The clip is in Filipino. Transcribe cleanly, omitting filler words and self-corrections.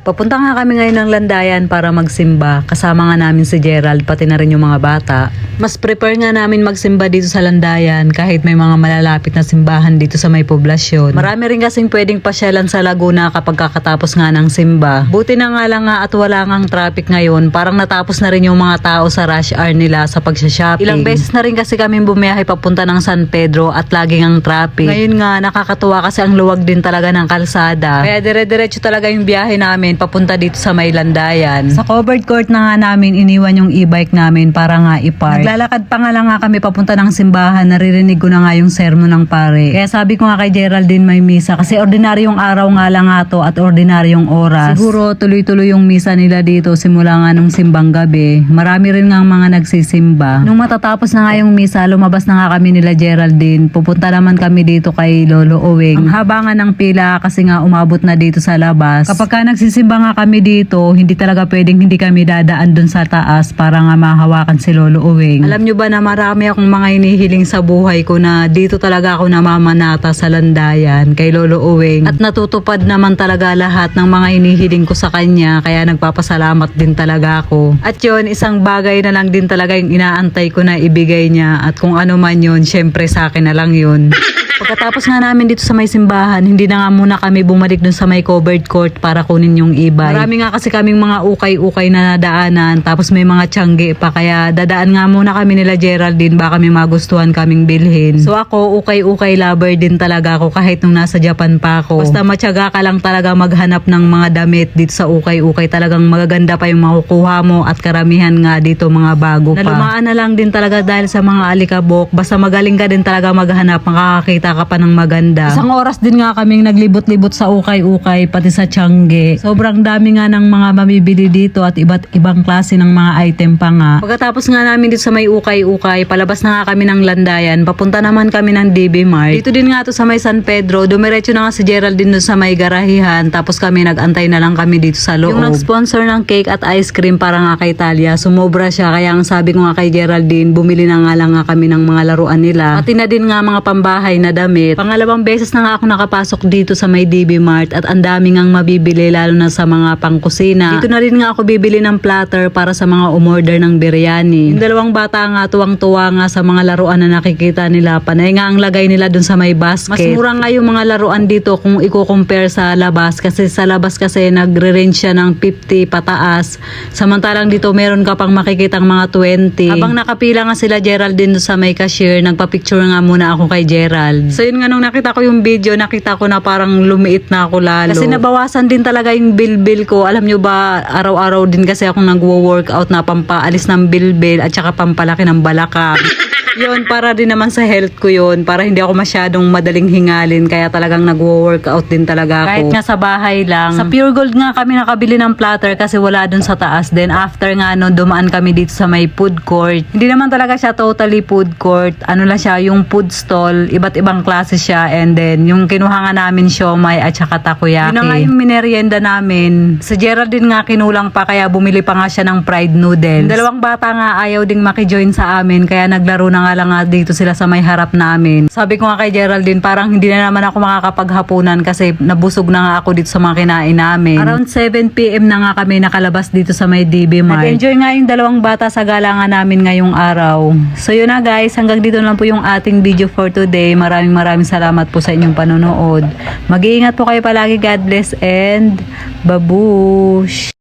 Papunta nga kami ngayon ng Landayan para magsimba. Kasama nga namin si Gerald, pati na rin yung mga bata. Mas prepare nga namin magsimba dito sa Landayan kahit may mga malalapit na simbahan dito sa may poblasyon. Marami rin kasing pwedeng pasyalan sa Laguna kapag kakatapos nga ng simba. Buti na nga lang nga at wala ngang traffic ngayon. Parang natapos na rin yung mga tao sa rush hour nila sa pagsha-shopping. Ilang beses na rin kasi kami bumiyahe papunta ng San Pedro at laging ang traffic. Ngayon nga nakakatuwa kasi ang luwag din talaga ng kalsada. Kaya dire-diretso talaga yung biyahe namin papunta dito sa may Landayan. Sa covered court na nga namin iniwan yung e-bike namin para nga i-park. Naglalakad pa nga lang nga kami papunta ng simbahan, naririnig ko na nga yung sermon ng pare. Kaya sabi ko nga kay Geraldine may misa kasi ordinaryong araw nga lang nga to at ordinaryong oras. Siguro tuloy-tuloy yung misa nila dito simula nga nung simbang gabi. Marami rin nga mga nagsisimba. Nung matatapos na nga yung misa, lumabas na nga kami nila Geraldine. Pupunta naman kami dito kay Lolo Owing. Ang haba nga ng pila kasi nga umabot na dito sa labas. Kapag ka nagsisimba nga kami dito, hindi talaga pwedeng hindi kami dadaan dun sa taas para nga mahawakan si Lolo Owing. Alam nyo ba na marami akong mga hinihiling sa buhay ko na dito talaga ako namamanata sa Landayan kay Lolo Owing. At natutupad naman talaga lahat ng mga hinihiling ko sa kanya, kaya nagpapasalamat din talaga ako. At yun, isang bagay na lang din talaga yung inaantay ko na ibigay niya, at kung ano man yun, syempre sa akin na lang yun. Pagkatapos nga namin dito sa may simbahan, hindi na nga muna kami bumalik dun sa may covered court para kunin yung e-bike. Marami nga kasi kaming mga ukay-ukay na nadaanan, tapos may mga tiyangge pa, kaya dadaan nga muna kami nila Geraldine, baka may magustuhan kaming bilhin. So ako, ukay-ukay lover din talaga ako kahit nung nasa Japan pa ako. Basta matyaga ka lang talaga maghanap ng mga damit dito sa ukay-ukay, talagang magaganda pa yung makukuha mo, at karamihan nga dito mga bago pa. Nalumaan na lang din talaga dahil sa mga alikabok, basta magaling ka din talaga maghanap, makakakita ka pa ng maganda. Isang oras din nga kaming naglibot-libot sa ukay-ukay pati sa Tiangge. Sobrang dami nga ng mga mamibili dito at iba't ibang klase ng mga item pa nga. Pagkatapos nga namin dito sa may ukay-ukay, palabas na nga kami ng Landayan, papunta naman kami ng DB Mart. Dito din nga to sa may San Pedro, dumiretso na nga si Geraldine doon sa may garahihan, tapos kami nagantay na lang kami dito sa loob. Yung nag-sponsor ng cake at ice cream para nga kay Talia, sumobra siya, kaya ang sabi ko nga kay Geraldine, bumili na nga lang nga kami ng mga laruan nila. Pati na din nga mga pambahay na damit. Pangalawang beses na nga ako nakapasok dito sa may DB Mart at ang dami ngang mabibili, lalo na sa mga pangkusina. Dito na rin nga ako bibili ng platter para sa mga umorder ng biryani. Yung dalawang bata nga tuwang-tuwa nga sa mga laruan na nakikita nila. Panay nga ang lagay nila dun sa may basket. Mas mura nga yung mga laruan dito kung i-compare sa labas, kasi sa labas kasi nagre-range siya ng 50 pataas. Samantalang dito meron ka pang makikitang mga 20. Habang nakapila nga sila Geraldine dun sa may cashier, nagpa-picture nga muna ako kay Gerald. So yun nga, nung nakita ko yung video, nakita ko na parang lumiit na ako lalo. Kasi nabawasan din talaga yung bilbil ko. Alam nyo ba, araw-araw din kasi ako nagwo-workout na pampaalis ng bilbil at saka pampalaki ng balakang. Yun, para din naman sa health ko yun, para hindi ako masyadong madaling hingalin, kaya talagang nagwo-workout din talaga ako. Kahit nga sa bahay lang. Sa Pure Gold nga kami nakabili ng platter kasi wala dun sa taas. Then after nga no, dumaan kami dito sa may food court. Hindi naman talaga siya totally food court. Ano lang siya, yung food stall, iba't ibang klase siya, and then yung kinuha nga namin siomay at saka takoyaki. Yun na nga yung minerienda namin. Si Geraldine nga kinulang pa, kaya bumili pa nga siya ng fried noodles. Yung dalawang bata nga ayaw ding makijoin sa amin, kaya naglaro na nga lang nga dito sila sa may harap namin. Sabi ko nga kay Geraldine, parang hindi na naman ako makakapaghapunan kasi nabusog na nga ako dito sa mga kinain namin. Around 7 PM na nga kami nakalabas dito sa may DB Mart. Nag-enjoy nga yung dalawang bata sa galangan namin ngayong araw. So yun na guys, hanggang dito lang po yung ating video for today. Maraming salamat po sa inyong panonood. Mag-iingat po kayo palagi. God bless and babush!